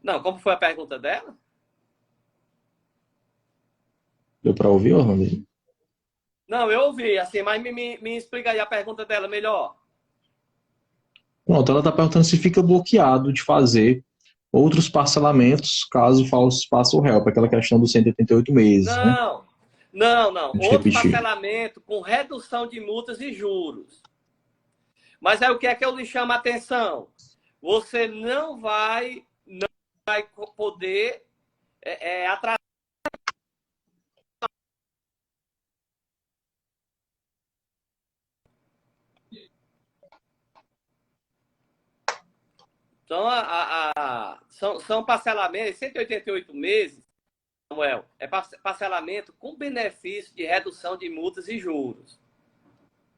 Não, como foi a pergunta dela? Deu para ouvir, Orlando? Não, eu ouvi, assim, mas me explica aí a pergunta dela melhor. Pronto, ela está perguntando se fica bloqueado de fazer outros parcelamentos caso faça o HELP, aquela questão dos 188 meses, né? Não. Deixa eu Outro repetir. parcelamento com redução de multas e juros. Mas aí o que é que eu lhe chamo a atenção? Você não vai poder atrasar. Então, são parcelamentos, 188 meses, Samuel, é parcelamento com benefício de redução de multas e juros.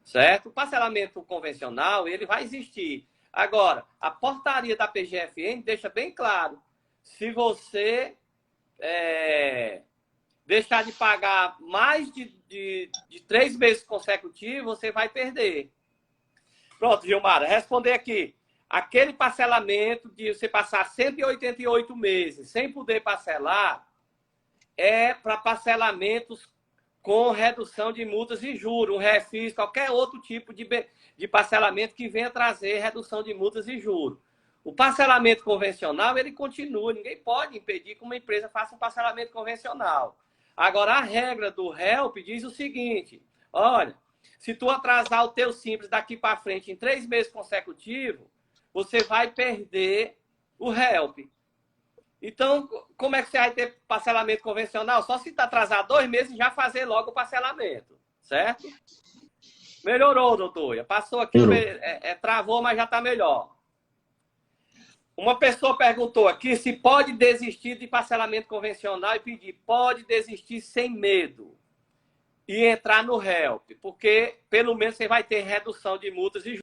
Certo? O parcelamento convencional, ele vai existir. Agora, a portaria da PGFN deixa bem claro, se você deixar de pagar mais de 3 meses consecutivos, você vai perder. Pronto, Gilmar, responder aqui. Aquele parcelamento de você passar 188 meses sem poder parcelar é para parcelamentos com redução de multas e juros, um refis, qualquer outro tipo de parcelamento que venha trazer redução de multas e juros. O parcelamento convencional, ele continua, ninguém pode impedir que uma empresa faça um parcelamento convencional. Agora, a regra do HELP diz o seguinte, olha, se tu atrasar o teu Simples daqui para frente em 3 meses consecutivos, você vai perder o HELP. Então, como é que você vai ter parcelamento convencional? Só se está atrasado 2 meses, já fazer logo o parcelamento, certo? Melhorou, doutor. Passou aqui, travou, mas já está melhor. Uma pessoa perguntou aqui se pode desistir de parcelamento convencional e pedir, pode desistir sem medo e entrar no HELP, porque pelo menos você vai ter redução de multas e juros.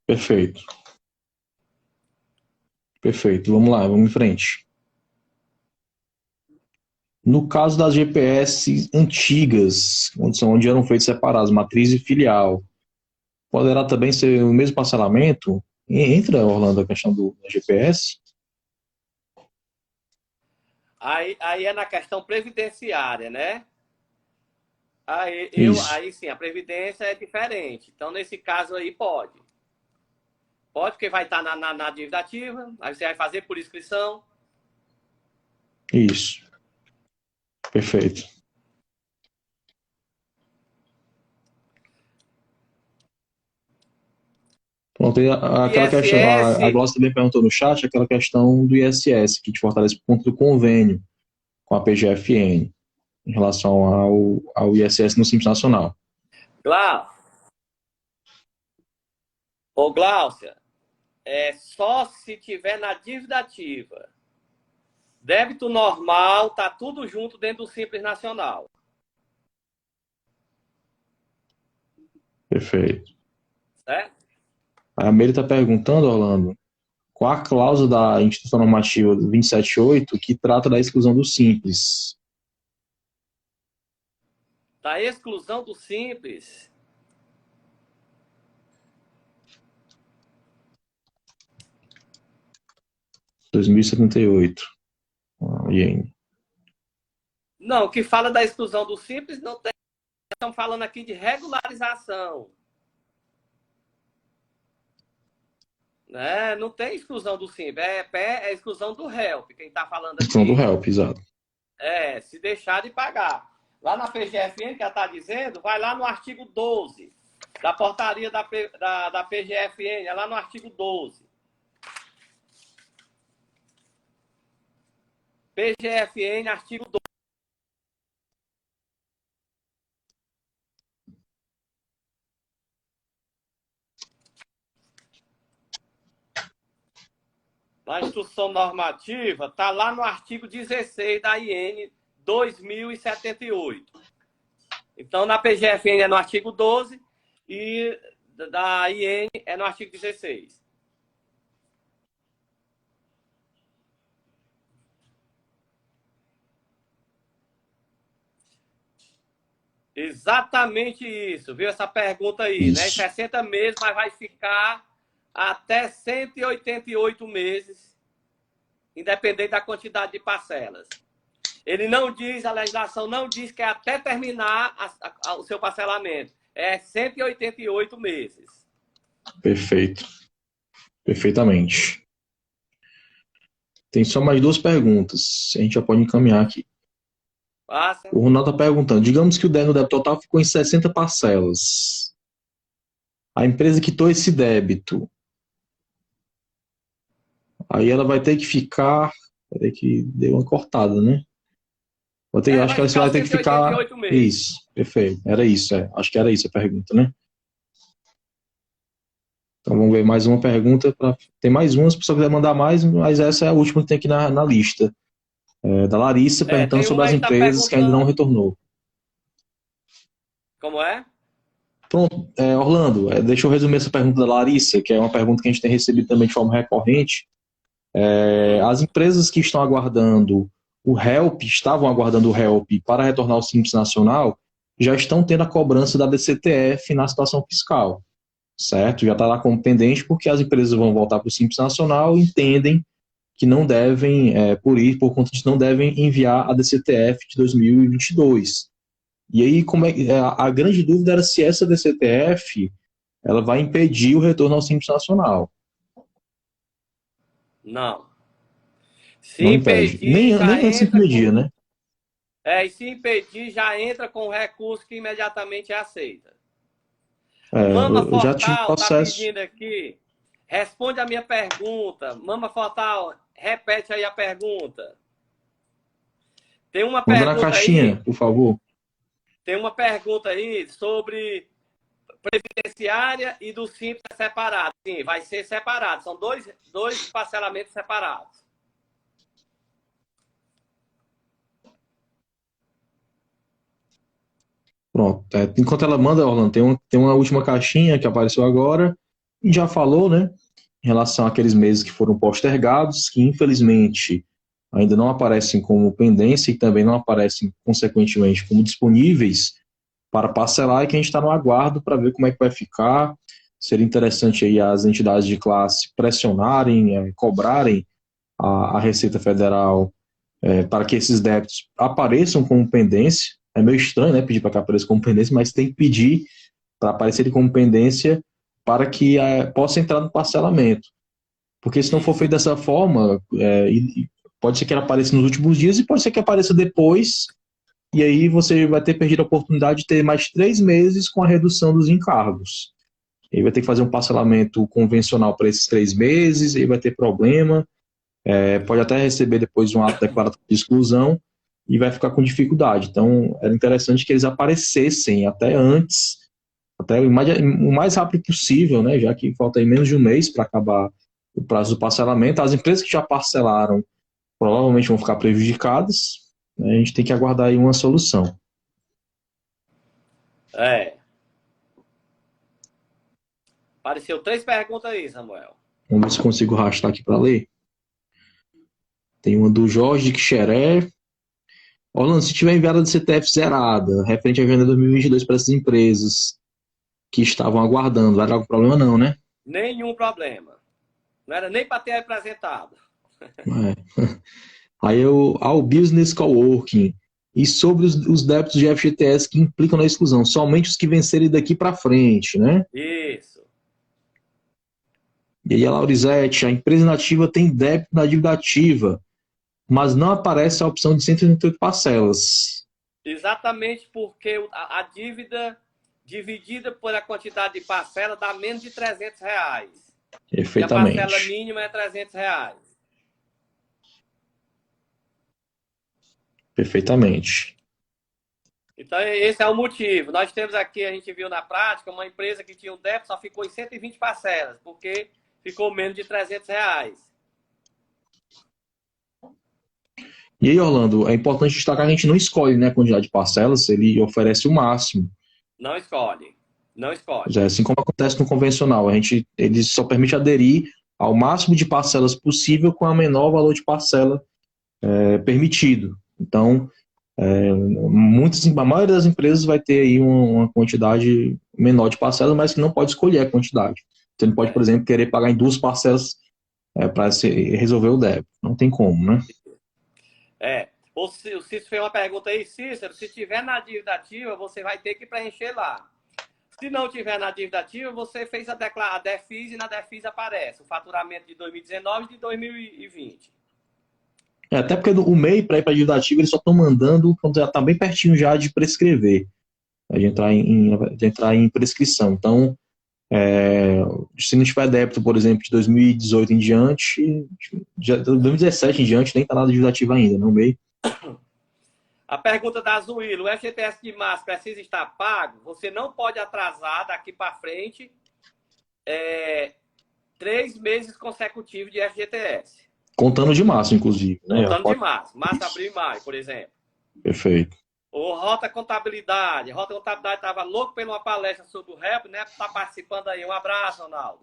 Perfeito. Perfeito. Vamos lá, vamos em frente. No caso das GPS antigas, onde eram feitos separados, matriz e filial, poderá também ser o mesmo parcelamento? Entra, Orlando, a questão da GPS? Aí é na questão previdenciária, né? Aí sim, a previdência é diferente. Então, nesse caso aí, pode. Pode, porque vai estar na dívida ativa, aí você vai fazer por inscrição. Isso. Perfeito. Pronto, aquela questão, a Glaucia também perguntou no chat, aquela questão do ISS, que te fortalece por conta do convênio com a PGFN, em relação ao ISS no Simples Nacional. Gláucia, só se tiver na dívida ativa. Débito normal, tá tudo junto dentro do Simples Nacional. Perfeito. Certo? A Meire está perguntando, Orlando, qual a cláusula da Instituição Normativa 278 que trata da exclusão do Simples? Da exclusão do Simples. R$ 2078. Não, que fala da exclusão do Simples, não tem. Estamos falando aqui de regularização. Não tem exclusão do Simples. É exclusão do HELP, quem está falando aqui. Exclusão do HELP, exato. Se deixar de pagar. Lá na PGFN, que ela está dizendo, vai lá no artigo 12 da portaria da PGFN, é lá no artigo 12. PGFN, artigo 12. Na instrução normativa, está lá no artigo 16 da IN 2078. Então, na PGFN é no artigo 12 e da IN é no artigo 16. Exatamente isso, viu? Essa pergunta aí, Isso. né? 60 meses, mas vai ficar até 188 meses, independente da quantidade de parcelas. Ele não diz, a legislação não diz que é até terminar o seu parcelamento. É 188 meses. Perfeito. Perfeitamente. Tem só mais 2 perguntas. A gente já pode encaminhar aqui. Passa. O Ronaldo está perguntando. Digamos que o débito total ficou em 60 parcelas. A empresa quitou esse débito. Aí ela vai ter que ficar... Vai ter que dar uma cortada, né? Acho que ela vai ter que ficar... meses. Isso, perfeito. Era isso, acho que era isso a pergunta, né? Então vamos ver mais uma pergunta. Tem mais uma, se a pessoa quiser mandar mais, mas essa é a última que tem aqui na lista. Da Larissa, perguntando sobre as empresas que ainda não retornou. Como é? Pronto, Orlando, deixa eu resumir essa pergunta da Larissa, que é uma pergunta que a gente tem recebido também de forma recorrente. As empresas que estão aguardando o HELP, estavam aguardando o HELP para retornar ao Simples Nacional, já estão tendo a cobrança da DCTF na situação fiscal, certo? Já está lá como pendente, porque as empresas vão voltar para o Simples Nacional e entendem que não devem, por conta disso, não devem enviar a DCTF de 2022. E aí, a grande dúvida era se essa DCTF ela vai impedir o retorno ao Simples Nacional. Não. Se não impedir, impede. Nem antes de impedir, né? E se impedir, já entra com recurso que imediatamente é aceita. Mama Fortal já tive processo. Tá pedindo aqui. Responde a minha pergunta. Mama Fortal, repete aí a pergunta. Tem uma pergunta na caixinha, aí, por favor. Tem uma pergunta aí sobre previdenciária e do Simples separado. Sim, vai ser separado. São dois parcelamentos separados. Pronto. Enquanto ela manda, Orlando, tem uma última caixinha que apareceu agora e já falou, né? Em relação àqueles meses que foram postergados, que infelizmente ainda não aparecem como pendência e também não aparecem, consequentemente, como disponíveis para parcelar, e que a gente está no aguardo para ver como é que vai ficar. Seria interessante aí as entidades de classe pressionarem, cobrarem a Receita Federal para que esses débitos apareçam como pendência. É meio estranho, né, pedir para que apareça como pendência, mas tem que pedir para aparecer como pendência para que possa entrar no parcelamento. Porque se não for feito dessa forma, pode ser que ela apareça nos últimos dias e pode ser que apareça depois, e aí você vai ter perdido a oportunidade de ter mais 3 meses com a redução dos encargos. Aí vai ter que fazer um parcelamento convencional para esses 3 meses, aí vai ter problema, pode até receber depois um ato declaratório de exclusão, e vai ficar com dificuldade. Então, era interessante que eles aparecessem até antes, até o mais rápido possível, né, já que falta aí menos de um mês para acabar o prazo do parcelamento. As empresas que já parcelaram provavelmente vão ficar prejudicadas, né, a gente tem que aguardar aí uma solução. Apareceu 3 perguntas aí, Samuel. Vamos ver se consigo arrastar aqui para ler. Tem uma do Jorge de Quixeré. Orlando, se tiver enviado a DCTF zerada, referente à venda 2022 para essas empresas que estavam aguardando, vai dar algum problema não, né? Nenhum problema. Não era nem para ter apresentado. Aí ao Business Coworking. E sobre os débitos de FGTS que implicam na exclusão, somente os que vencerem daqui para frente, né? Isso. E aí a Laurizete, a empresa inativa tem débito na dívida ativa, mas não aparece a opção de 138 parcelas. Exatamente porque a dívida dividida pela quantidade de parcela dá menos de R$ 300. E a parcela Perfeitamente. mínima é R$ 300. Perfeitamente. Então, esse é o motivo. Nós temos aqui, a gente viu na prática, uma empresa que tinha um débito, só ficou em 120 parcelas, porque ficou menos de R$ 300. E aí, Orlando, é importante destacar que a gente não escolhe, né, a quantidade de parcelas, ele oferece o máximo. Não escolhe. Não escolhe. Assim como acontece no convencional, ele só permite aderir ao máximo de parcelas possível com a menor valor de parcela permitido. Então, a maioria das empresas vai ter aí uma quantidade menor de parcelas, mas que não pode escolher a quantidade. Você não pode, por exemplo, querer pagar em duas parcelas para resolver o débito. Não tem como, né? O Cícero fez uma pergunta aí, Cícero, se tiver na dívida ativa, você vai ter que preencher lá. Se não tiver na dívida ativa, você fez a DEFIS e na DEFIS aparece o faturamento de 2019 e de 2020. Até porque o MEI, para ir para a dívida ativa, eles só estão mandando quando já está bem pertinho já de prescrever, de entrar em prescrição. Então, se não tiver débito, por exemplo, de 2018 em diante, de 2017 em diante, nem está na dívida ativa ainda, no MEI. A pergunta da Zuíla, o FGTS de março precisa estar pago? Você não pode atrasar daqui para frente 3 meses consecutivos de FGTS. Contando de março, inclusive. Né? Contando de março. Março, abril e maio, por exemplo. Perfeito. O Rota Contabilidade. Rota Contabilidade estava louco por uma palestra sobre o REP, né? Está participando aí. Um abraço, Ronaldo.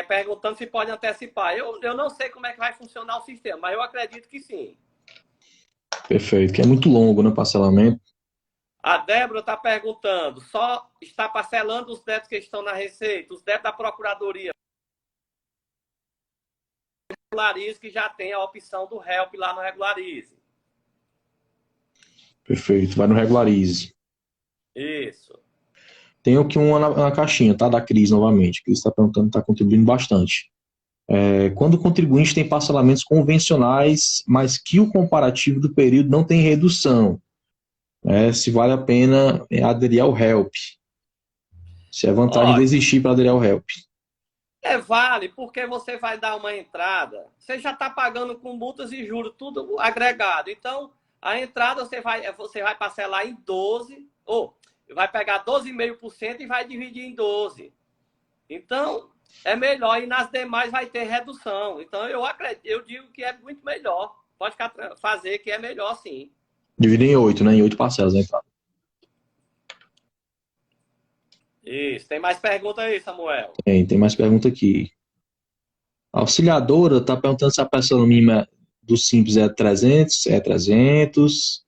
Perguntando se pode antecipar. Eu não sei como é que vai funcionar o sistema, mas eu acredito que sim. Perfeito, que é muito longo, né, parcelamento. A Débora está perguntando, só está parcelando os débitos que estão na Receita, os débitos da Procuradoria. Regularize, que já tem a opção do HELP lá no Regularize. Perfeito, vai no Regularize. Isso. Tem aqui uma na caixinha, tá? Da Cris, novamente. Cris está perguntando, está contribuindo bastante. Quando o contribuinte tem parcelamentos convencionais, mas que o comparativo do período não tem redução, se vale a pena aderir ao HELP. Se é vantagem desistir para aderir ao HELP. Vale, porque você vai dar uma entrada, você já está pagando com multas e juros, tudo agregado. Então, a entrada você vai parcelar em 12, ou vai pegar 12,5% e vai dividir em 12. Então, é melhor, e nas demais vai ter redução. Então, eu digo que é muito melhor. Pode fazer que é melhor, sim. Dividir em 8, né? Em 8 parcelas a entrada. Isso. Tem mais pergunta aí, Samuel? Tem mais pergunta aqui. A auxiliadora está perguntando se a parcela mínima do Simples é 300, é 300.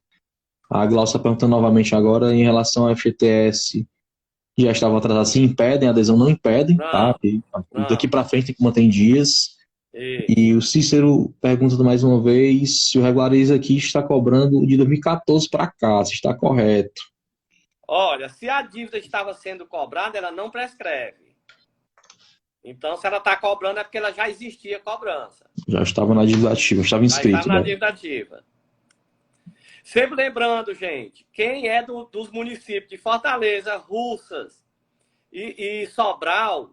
A Glaucia está perguntando novamente agora em relação ao FGTS. Já estava atrasado, se impedem, a adesão não impedem, tá? Daqui para frente tem que manter em dias. E o Cícero pergunta mais uma vez se o Regularize aqui está cobrando de 2014 para cá, se está correto. Olha, se a dívida estava sendo cobrada, ela não prescreve. Então, se ela está cobrando, é porque ela já existia cobrança. Já estava na dívida ativa, estava inscrito. Já estava na dívida ativa. Sempre lembrando, gente, quem é dos municípios de Fortaleza, Russas e Sobral,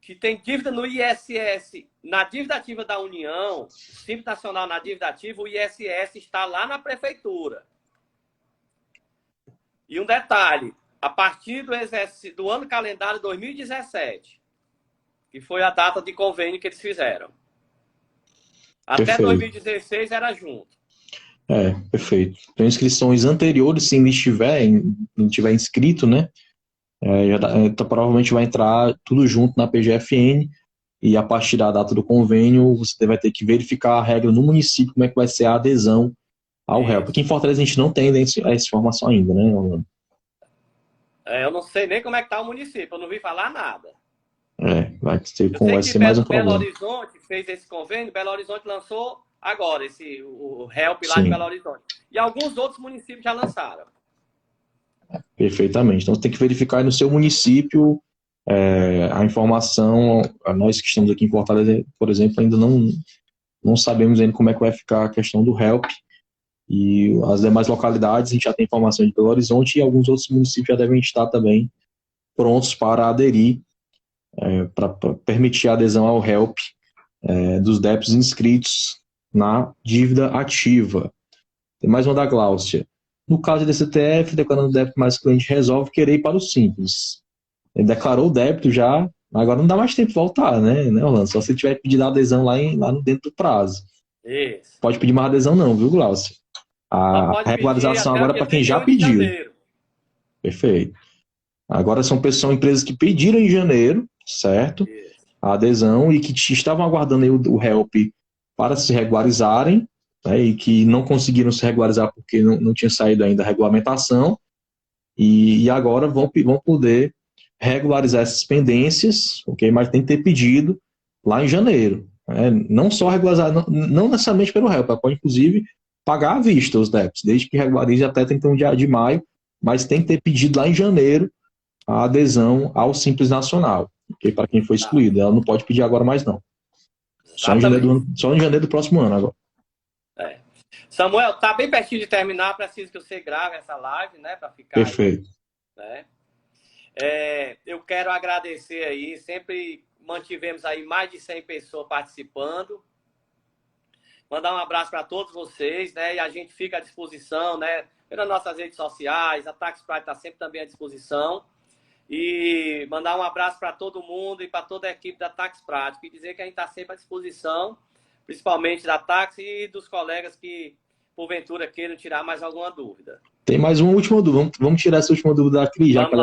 que tem dívida no ISS, na dívida ativa da União, Simples Nacional na dívida ativa, o ISS está lá na prefeitura. E um detalhe, a partir do ano calendário 2017, que foi a data de convênio que eles fizeram. Até Perfeito. 2016 era junto. Perfeito. Então, inscrições anteriores, se ainda estiver inscrito, né? Então, provavelmente vai entrar tudo junto na PGFN, e a partir da data do convênio, você vai ter que verificar a regra no município, como é que vai ser a adesão ao HELP. Porque em Fortaleza a gente não tem essa informação ainda, né, Orlando? Eu não sei nem como é que está o município, eu não vi falar nada. Vai ser mais um problema. Belo Horizonte fez esse convênio, Belo Horizonte lançou agora o HELP lá Sim. de Belo Horizonte. E alguns outros municípios já lançaram. Perfeitamente. Então, você tem que verificar no seu município a informação. Nós que estamos aqui em Fortaleza, por exemplo, ainda não sabemos ainda como é que vai ficar a questão do HELP. E as demais localidades, a gente já tem informação de Belo Horizonte e alguns outros municípios já devem estar também prontos para aderir, para permitir a adesão ao HELP dos débitos inscritos na dívida ativa. Tem mais uma da Gláucia. No caso de DCTF, declarando o débito, mais o cliente resolve querer ir para o Simples. Ele declarou o débito já, agora não dá mais tempo de voltar, né, Orlando? Só se tiver pedido a adesão lá dentro do prazo. Isso. Pode pedir mais adesão não, viu, Gláucia? A regularização agora é para quem já pediu. Perfeito. Agora são empresas que pediram em janeiro, certo? Isso. A adesão e que estavam aguardando aí o HELP para se regularizarem, né, e que não conseguiram se regularizar porque não tinha saído ainda a regulamentação, e agora vão poder regularizar essas pendências, ok? Mas tem que ter pedido lá em janeiro. Né? Não só regularizar, não necessariamente pelo HELP, pode inclusive pagar à vista os débitos, desde que regularize até 31 de maio, mas tem que ter pedido lá em janeiro a adesão ao Simples Nacional, okay? Para quem foi excluído. Ela não pode pedir agora mais não. Só em janeiro do próximo ano agora. Samuel, tá bem pertinho de terminar, preciso que você grave essa live, né, para ficar. Perfeito. Aí, né? Eu quero agradecer aí, sempre mantivemos aí mais de 100 pessoas participando. Mandar um abraço para todos vocês, né, e a gente fica à disposição, né, pelas nossas redes sociais, a Tax Pride está sempre também à disposição. E mandar um abraço para todo mundo e para toda a equipe da Tax Prático e dizer que a gente está sempre à disposição, principalmente da Tax e dos colegas que, porventura, queiram tirar mais alguma dúvida. Tem mais uma última dúvida. Vamos tirar essa última dúvida da Cris, já que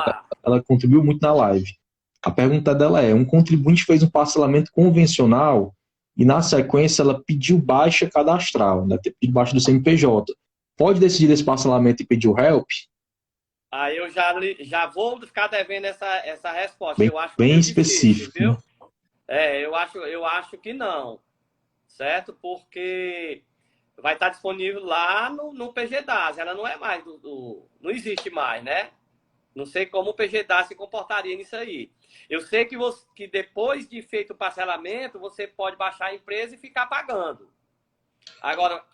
ela contribuiu muito na live. A pergunta dela é: um contribuinte fez um parcelamento convencional e, na sequência, ela pediu baixa cadastral, né, pediu baixa do CNPJ. Pode decidir esse parcelamento e pedir o HELP? Aí eu já vou ficar devendo essa resposta. Bem, eu acho bem específico. Difícil, viu? Eu acho que não. Certo? Porque vai estar disponível lá no PG DAS. Ela não é mais não existe mais, né? Não sei como o PG DAS se comportaria nisso aí. Eu sei que depois de feito o parcelamento, você pode baixar a empresa e ficar pagando. Agora,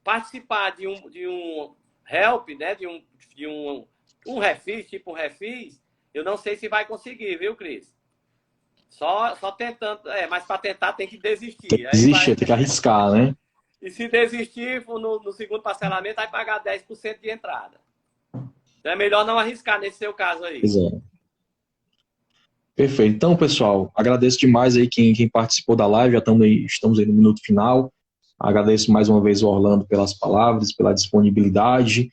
participar de um HELP, né? De um refis, tipo um refis, eu não sei se vai conseguir, viu, Cris? Só tentando, mas para tentar tem que desistir. Tem que desistir, tem que arriscar, né? E se desistir no segundo parcelamento, vai pagar 10% de entrada. Então é melhor não arriscar nesse seu caso aí. Exato. Perfeito. Então, pessoal, agradeço demais aí quem participou da live, já estamos aí no minuto final. Agradeço mais uma vez o Orlando pelas palavras, pela disponibilidade.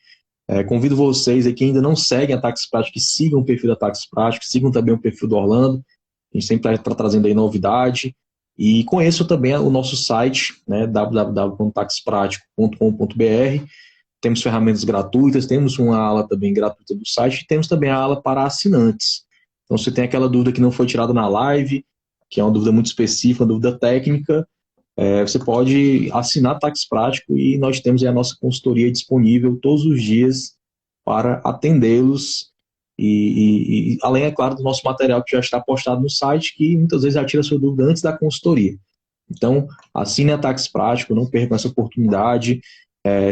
Convido vocês aí que ainda não seguem a Tax Prático, que sigam o perfil da Tax Prático, sigam também o perfil do Orlando. A gente sempre está trazendo aí novidade. E conheçam também o nosso site, né, www.taxpratico.com.br. Temos ferramentas gratuitas, temos uma ala também gratuita do site e temos também a ala para assinantes. Então, se tem aquela dúvida que não foi tirada na live, que é uma dúvida muito específica, uma dúvida técnica, você pode assinar Tax Prático e nós temos aí a nossa consultoria disponível todos os dias para atendê-los. E além, é claro, do nosso material que já está postado no site, que muitas vezes já tira a sua dúvida antes da consultoria. Então, assine a Tax Prático, não perca essa oportunidade.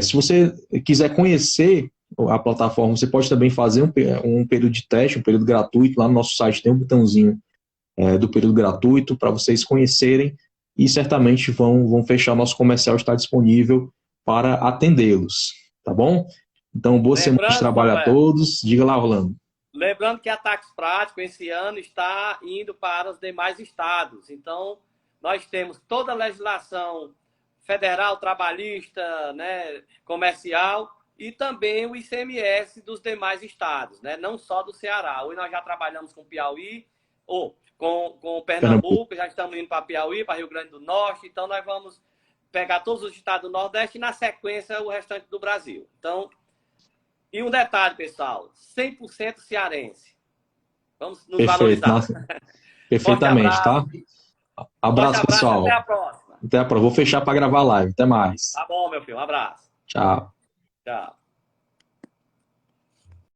Se você quiser conhecer a plataforma, você pode também fazer um período de teste, um período gratuito. Lá no nosso site tem um botãozinho do período gratuito para vocês conhecerem e certamente vão fechar. O nosso comercial está disponível para atendê-los, tá bom? Então, boa semana de trabalho a todos. Diga lá, Orlando. Lembrando que a Tax Prático esse ano está indo para os demais estados. Então, nós temos toda a legislação federal, trabalhista, né, comercial e também o ICMS dos demais estados, né, não só do Ceará. Hoje nós já trabalhamos com Piauí, com Pernambuco, já estamos indo para Piauí, para Rio Grande do Norte. Então, nós vamos pegar todos os estados do Nordeste e, na sequência, o restante do Brasil. Então, e um detalhe, pessoal, 100% cearense. Vamos nos valorizar. Nossa, perfeitamente, tá? Abraço, pessoal. Até a próxima. Até a próxima. Vou fechar para gravar a live. Até mais. Tá bom, meu filho. Um abraço. Tchau. Tchau.